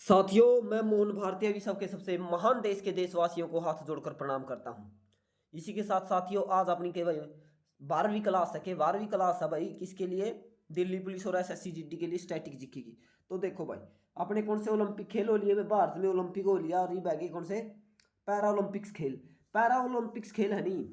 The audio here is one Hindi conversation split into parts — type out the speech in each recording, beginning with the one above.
साथियों, मैं मोहन भारती विश्व के सबसे महान देश के देशवासियों को हाथ जोड़कर प्रणाम करता हूँ। इसी के साथ साथियों, आज अपनी के भाई 12वीं क्लास है। 12वीं क्लास है भाई, किसके लिए? दिल्ली पुलिस और एसएससी जीडी के लिए स्टैटिक जीके की। तो देखो भाई, अपने कौन से ओलंपिक खेल हो लिए? भारत में ओलंपिक हो लिया, और ये बैगे कौन से? पैरा ओलंपिक्स खेल। पैरा ओलंपिक्स खेल है नहीं,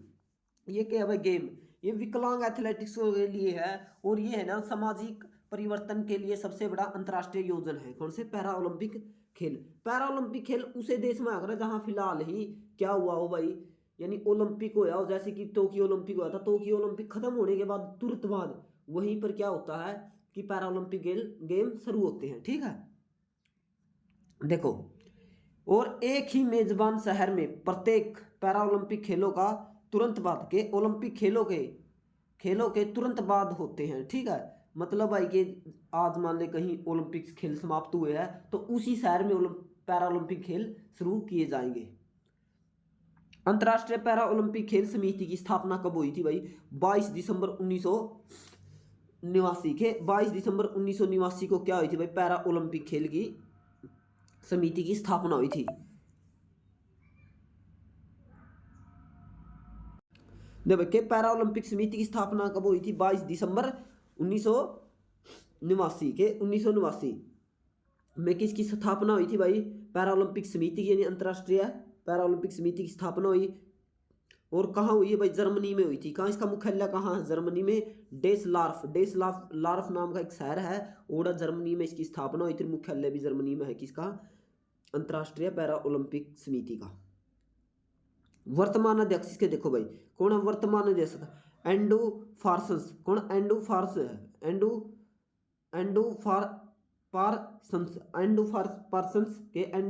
ये क्या है भाई? गेम। ये विकलांग एथलेटिक्स के लिए है, और ये है ना सामाजिक परिवर्तन के लिए सबसे बड़ा अंतर्राष्ट्रीय योजना है। कौन से? पैरा ओलंपिक खेल। पैरा ओलंपिक खेल उसे देश में आकर जहां फिलहाल ही क्या हुआ हो भाई, यानी ओलंपिक होया हो, जैसे कि टोक्यो ओलंपिक हुआ था। टोक्यो ओलंपिक खत्म होने के बाद तुरंत बाद वहीं पर क्या होता है कि पैरा ओलंपिक गेम शुरू होते हैं। ठीक है, देखो। और एक ही मेजबान शहर में प्रत्येक पैरा ओलंपिक खेलों का तुरंत बाद के ओलंपिक खेलों के तुरंत बाद होते हैं। ठीक है, मतलब भाई कि आज मान ले कहीं ओलंपिक्स खेल समाप्त हुए हैं तो उसी शहर में पैरा ओलंपिक खेल शुरू किए जाएंगे। अंतर्राष्ट्रीय पैरा ओलंपिक खेल समिति की स्थापना कब हुई थी भाई? 22 दिसंबर 1989 के 22 दिसंबर 1989 को क्या हुई थी भाई? पैरा ओलंपिक खेल की समिति की स्थापना हुई थी। देखो कि पैरा ओलंपिक समिति की स्थापना कब हुई थी? 22 दिसंबर 1989 के 1989 में किसकी स्थापना हुई थी भाई? पैरा ओलंपिक समिति की, यानी अंतर्राष्ट्रीय पैरा ओलंपिक समिति की स्थापना हुई। और कहाँ हुई है भाई? जर्मनी में हुई थी। कहाँ? इसका मुख्यालय कहाँ है? जर्मनी में डेसलार्फ नाम का एक शहर है, और जर्मनी में इसकी स्थापना हुई थी। मुख्यालय भी जर्मनी में है किसका? अंतर्राष्ट्रीय पैरा ओलंपिक समिति का। वर्तमान अध्यक्ष इसके देखो भाई, कौन है वर्तमान अध्यक्ष? एंडू फार्सन्स। कौन? एंडू फार्स एंडू एंडू फार एंडू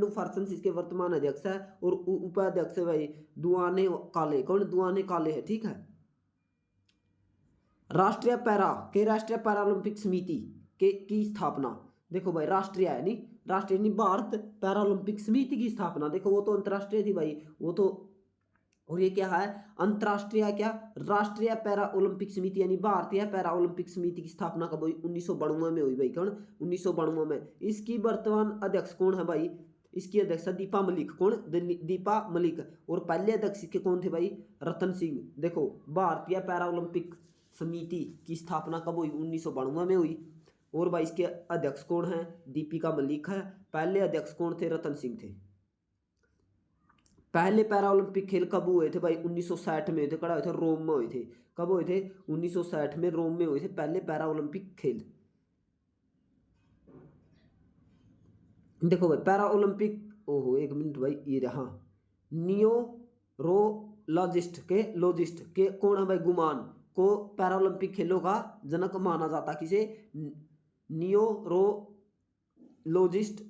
फार्सन्स इसके वर्तमान अध्यक्ष है। और उपाध्यक्ष है भाई दुआने काले। कौन? दुआने काले है। ठीक है, राष्ट्रीय पैरा ओलंपिक समिति के की स्थापना देखो भाई, राष्ट्रीय है नहीं, राष्ट्रीय नहीं, भारत पैरा ओलंपिक समिति की स्थापना। देखो वो तो अंतर्राष्ट्रीय थी भाई, वो तो। और ये क्या है? अंतर्राष्ट्रीय क्या? राष्ट्रीय पैरा ओलंपिक समिति, यानी भारतीय पैरा ओलंपिक समिति की स्थापना कब हुई? 1992 में हुई भाई। कौन? 1992 में। इसकी वर्तमान अध्यक्ष कौन है भाई? इसकी अध्यक्ष दीपा मलिक। कौन? दीपा मलिक। और पहले अध्यक्ष के कौन थे भाई? रतन सिंह। देखो, भारतीय पैरा ओलंपिक समिति की स्थापना कब हुई? 1992 में हुई। और भाई इसके अध्यक्ष कौन है? दीपिका मलिक है। पहले अध्यक्ष कौन थे? रतन सिंह थे। पहले पैरा ओलंपिक खेल कब हुए थे भाई? 1960 में हुए थे। कड़ा हुए थे? रोम में हुए थे। कब हुए थे? 1960 में रोम में हुए थे पहले पैरा ओलंपिक खेल। देखो भाई पैरा ओलंपिक, ओहो एक मिनट भाई, ये रहा लॉजिस्ट के कौन है भाई? गुमान को पैरा ओलंपिक खेलों का जनक माना जाता। किसे? नियोरोलॉजिस्ट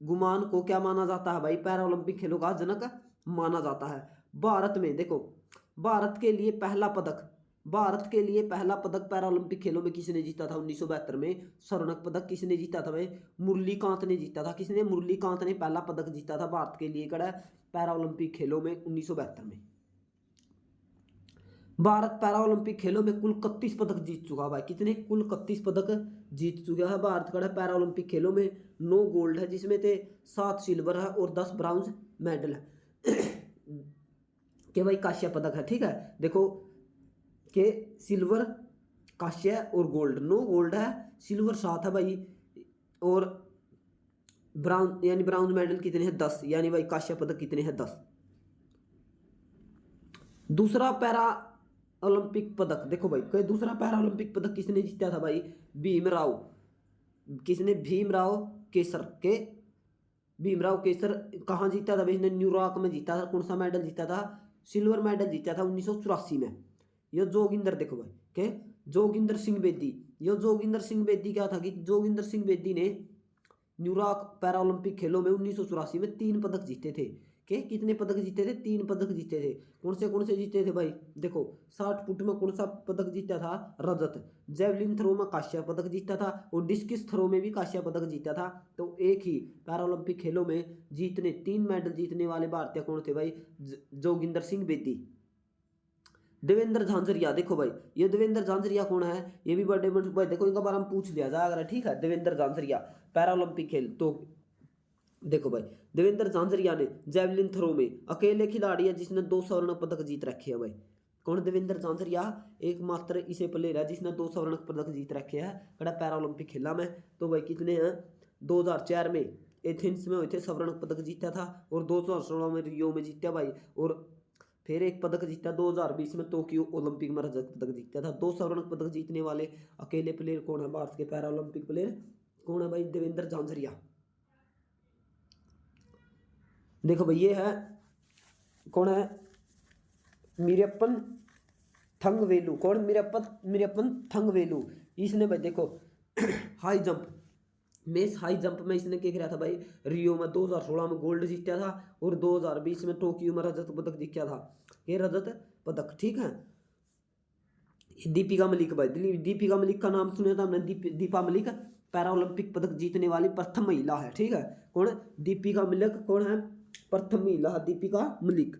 गुमान को क्या माना जाता है भाई? पैरा ओलंपिक खेलों का जनक माना जाता है। भारत में देखो, भारत के लिए पहला पदक पैरा ओलंपिक खेलों में किसने जीता था? 1972 में स्वर्ण पदक किसने जीता था भाई? मुरलीकांत ने जीता था। किसने? मुरलीकांत ने पहला पदक जीता था भारत के लिए कड़ा पैरा ओलंपिक खेलों में 1972 में। भारत पैरा ओलंपिक खेलों में कुल 31 पदक जीत चुका है भाई। कितने? कुल 31 पदक जीत चुका है भारत कड़ा पैरा ओलंपिक खेलों में। 9 गोल्ड है, जिसमें थे 7 सिल्वर है और 10 ब्राउन्ज मेडल है के भाई कांस्य पदक है। ठीक है, देखो के सिल्वर, कांस्य और गोल्ड। 9 गोल्ड है, सिल्वर 7 है भाई, और ब्राउन यानी ब्राउन मेडल कितने हैं? 10, यानी भाई कांस्य पदक कितने हैं? 10। दूसरा पैरा ओलंपिक पदक देखो भाई, कोई दूसरा पैरा ओलंपिक पदक किसने जीता था भाई? भीमराव। किसने? भीमराव केसर कहाँ जीता था भाई? इसने न्यूयॉर्क में जीता था। कौन सा मेडल जीता था? सिल्वर मेडल जीता था 1984 में। यह जोगिंदर देखो भाई, के जोगिंदर सिंह बेदी। यह जोगिंदर सिंह बेदी क्या था कि जोगिंदर सिंह बेदी ने न्यूयॉर्क पैरा ओलंपिक खेलों में 1984 में 3 पदक जीते थे। के कितने पदक जीते थे? 3 पदक जीते थे। कौन से जीते थे भाई? देखो, 60 फुट में कौन सा पदक जीता था? रजत। जेवलिन थ्रो में कांस्य पदक जीता था, और डिस्कस थ्रो में भी कांस्य पदक जीता था। तो एक ही पैरा ओलंपिक खेलों में 3 मेडल जीतने वाले भारतीय कौन थे भाई? जोगिंदर सिंह बेदी। देवेंद्र झांझरिया देखो भाई, ये देवेंद्र झांझरिया कौन है? ये भी भाई देखो, इनका बारे में पूछ लिया जाएगा। ठीक है, देवेंद्र झांझरिया पैरा ओलंपिक खेल। तो देखो भाई, देवेंद्र झांझरिया ने जैवलिन थ्रो में अकेले खिलाड़ी है जिसने 2 स्वर्ण पदक जीत रखे हैं भाई। कौन? देवेंद्र झांझरिया एकमात्र इसे प्लेयर है जिसने 2 स्वर्ण पदक जीत रखे हैं कड़ा पैरा ओलंपिक खेला में। तो भाई कितने हैं? 2004 में एथेंस में हुए थे, स्वर्ण पदक जीता था, और 2016 में रियो में जीता भाई, और फिर एक पदक जीता 2020 में टोक्यो ओलंपिक में रजत पदक जीता था। 2 स्वर्ण पदक जीतने वाले अकेले प्लेयर कौन है भारत के पैरा ओलंपिक प्लेयर? कौन है भाई? देवेंद्र झांझरिया। देखो भाई ये है, कौन है? मीरप्पन थंगवेलु। कौन? मीरप्पन थंगवेलु। इसने भाई देखो हाई जंप में, हाई जंप में इसने क्या किया था भाई? रियो में 2016 में गोल्ड जीता था, और 2020 में टोक्यो में रजत पदक जीता था, ये रजत पदक। ठीक है। दीपिका मलिक भाई, दीपिका मलिक का नाम सुना था हमने? दीपा मलिक पैरा ओलंपिक पदक जीतने वाली प्रथम महिला है। ठीक है। कौन? दीपिका मलिक। कौन है? प्रथम महिला दीपिका मलिक,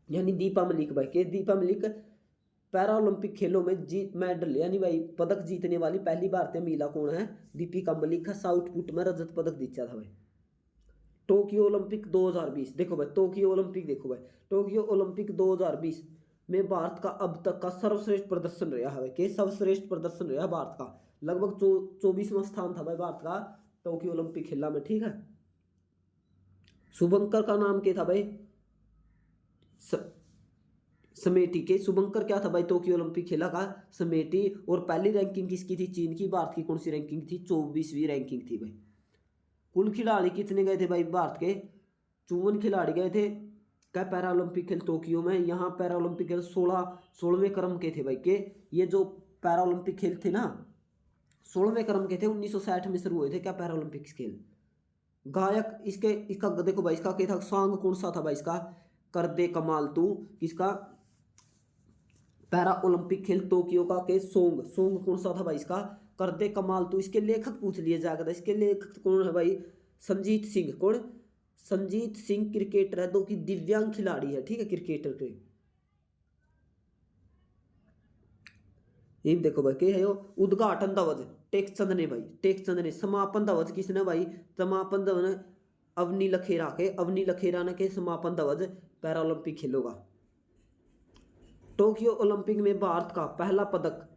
यानी दीपा मलिक भाई। के दीपा मलिक पैरा ओलंपिक खेलों में जीत मेडल यानी भाई पदक जीतने वाली पहली भारतीय महिला कौन है? दीपिका मलिक है। शॉट पुट में रजत पदक जीता था भाई। टोक्यो ओलंपिक 2020 देखो भाई, टोक्यो ओलंपिक देखो भाई, टोक्यो ओलंपिक 2020 में भारत का अब तक का सर्वश्रेष्ठ प्रदर्शन रहा है भाई। के सर्वश्रेष्ठ प्रदर्शन रहा भारत का, लगभग 24वां स्थान था भाई भारत का टोक्यो ओलंपिक खेला में। ठीक है। शुभंकर का नाम क्या था भाई? समेटी। के शुभंकर क्या था भाई? टोक्यो ओलंपिक खेला का समेटी। और पहली रैंकिंग किसकी थी? चीन की। भारत की कौन सी रैंकिंग थी? 24वीं रैंकिंग थी भाई। कुल खिलाड़ी कितने गए थे भाई भारत के? 54 खिलाड़ी गए थे क्या पैरा ओलंपिक खेल टोक्यो में। यहाँ पैरा ओलंपिक खेल 16वें क्रम के थे भाई। के ये जो पैरा ओलंपिक खेल थे ना 16वें क्रम के थे, 1960 में शुरू हुए थे क्या पैरा ओलंपिक्स खेल। गायक इसका देखो भाई, इसका क्या था? सॉन्ग कौन सा था भाई इसका? कर दे कमाल तू। किसका? पैरा ओलंपिक खेल टोक्यो का के सॉन्ग कौन सा था भाई इसका? कर दे कमाल तू। इसके लेखक पूछ लिए जाएगा, इसके लेखक कौन है भाई? संजीत सिंह। कौन? संजीत सिंह क्रिकेटर है, जो कि दिव्यांग खिलाड़ी है। ठीक है, क्रिकेटर के। ये देखो भाई क्या है यो? उद्घाटन ध्वज टेकचंद ने भाई, टेकचंद ने। समापन ध्वज किसने भाई? समापन ध्वज अवनी लखेरा के, अवनी लखेरा ने के समापन ध्वज पैरा ओलंपिक खेलों का। टोक्यो ओलंपिक में भारत का पहला पदक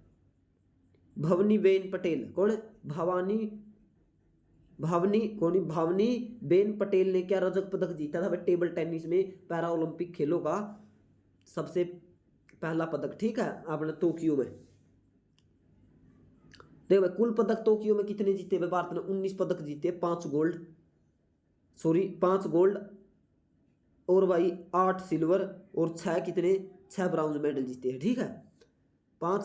भवनी बेन पटेल। कौन? भावनी बेन पटेल ने क्या रजत पदक जीता था भाई टेबल टेनिस में पैरा ओलंपिक खेलों का सबसे पहला पदक। ठीक है, आपने टोक्यो में। देखो भाई कुल पदक टोक्यो में कितने जीते भाई भारत ने? 19 पदक जीते, 5 गोल्ड और भाई 8 सिल्वर और 6 कितने? 6 ब्राउन्ज मेडल जीते हैं। ठीक है। 5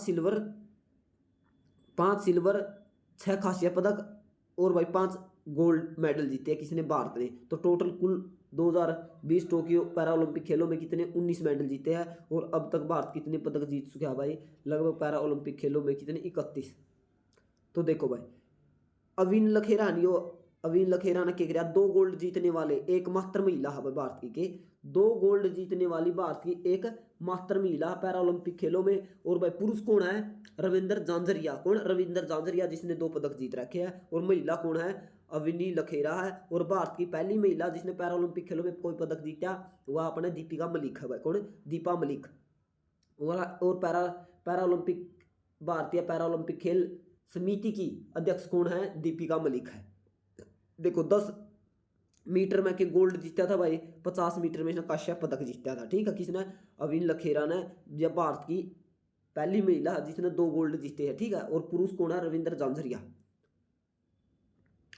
सिल्वर 6 खासिया पदक और भाई 5 गोल्ड मेडल जीते हैं किसने? भारत ने। तो टोटल कुल 2020 टोक्यो पैरा ओलंपिक खेलों में कितने? 19 मेडल जीते हैं। और अब तक भारत कितने पदक जीत चुका है भाई? लगभग पैरा ओलंपिक खेलों में कितने? 31। तो देखो भाई अविन लखेरा ने क्या किया? 2 गोल्ड जीतने वाले एकमात्र महिला है भारत की। के 2 गोल्ड जीतने वाली भारत की एक मात्र महिला पैरा ओलंपिक खेलों में। और भाई पुरुष कौन है? रविंदर झांझरिया। कौन? रविंदर झांझरिया, जिसने 2 पदक जीत रखे हैं। और महिला कौन है? अविनी लखेरा है। और भारत की पहली महिला जिसने पैरा ओलंपिक खेलों में कोई पदक जीता वह अपने दीपिका मलिक है भाई। कौन? दीपा मलिक। और पैरा ओलंपिक भारतीय पैरा ओलंपिक खेल समिति की अध्यक्ष कौन है? दीपिका मलिक है। देखो 10 मीटर में के गोल्ड जीता था भाई, 50 मीटर में इसने कांस्य पदक जीता था। ठीक है, किसने? अविन लखेरा ने, जब भारत की पहली महिला जिसने 2 गोल्ड जीते हैं। ठीक है। और पुरुष कौन है? रविंद्र झांझरिया।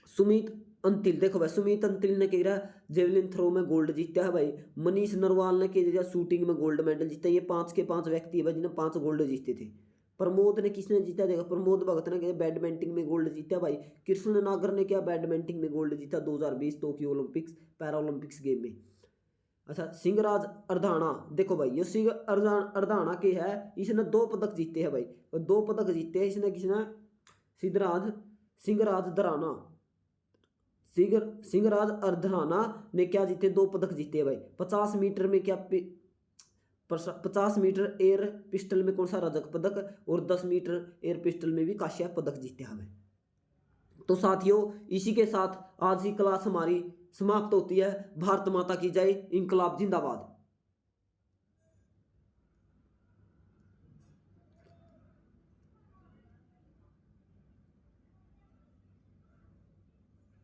सुमित अंतिल, देखो भाई सुमित अंतिल ने क्या जेवलिन थ्रो में गोल्ड जीता है भाई। मनीष नरवाल ने क्या शूटिंग में गोल्ड मेडल जीता। ये 5 के 5 व्यक्ति है भाई जिन्हें 5 गोल्ड जीते थे। प्रमोद ने किसने जीता? देखो प्रमोद भगत ने क्या बैडमिंटन में गोल्ड जीता भाई। कृष्ण नागर ने क्या बैडमिंटन में गोल्ड जीता 2020 Tokyo Olympics para Olympics game में। अच्छा, सिंहराज अरधाना, देखो भाई ये अरधाना के है, इसने 2 पदक जीते हैं भाई। 2 पदक जीते हैं इसने, किसने? सिंहराज अरधाना ने क्या जीते? 2 पदक जीते हैं भाई। 50 मीटर में क्या 50 मीटर एयर पिस्टल में कौन सा रजत पदक? और 10 मीटर एयर पिस्टल में भी कांस्य पदक जीते हमें। तो साथियों इसी के साथ आज की क्लास हमारी समाप्त होती है। भारत माता की जय। इंकलाब जिंदाबाद।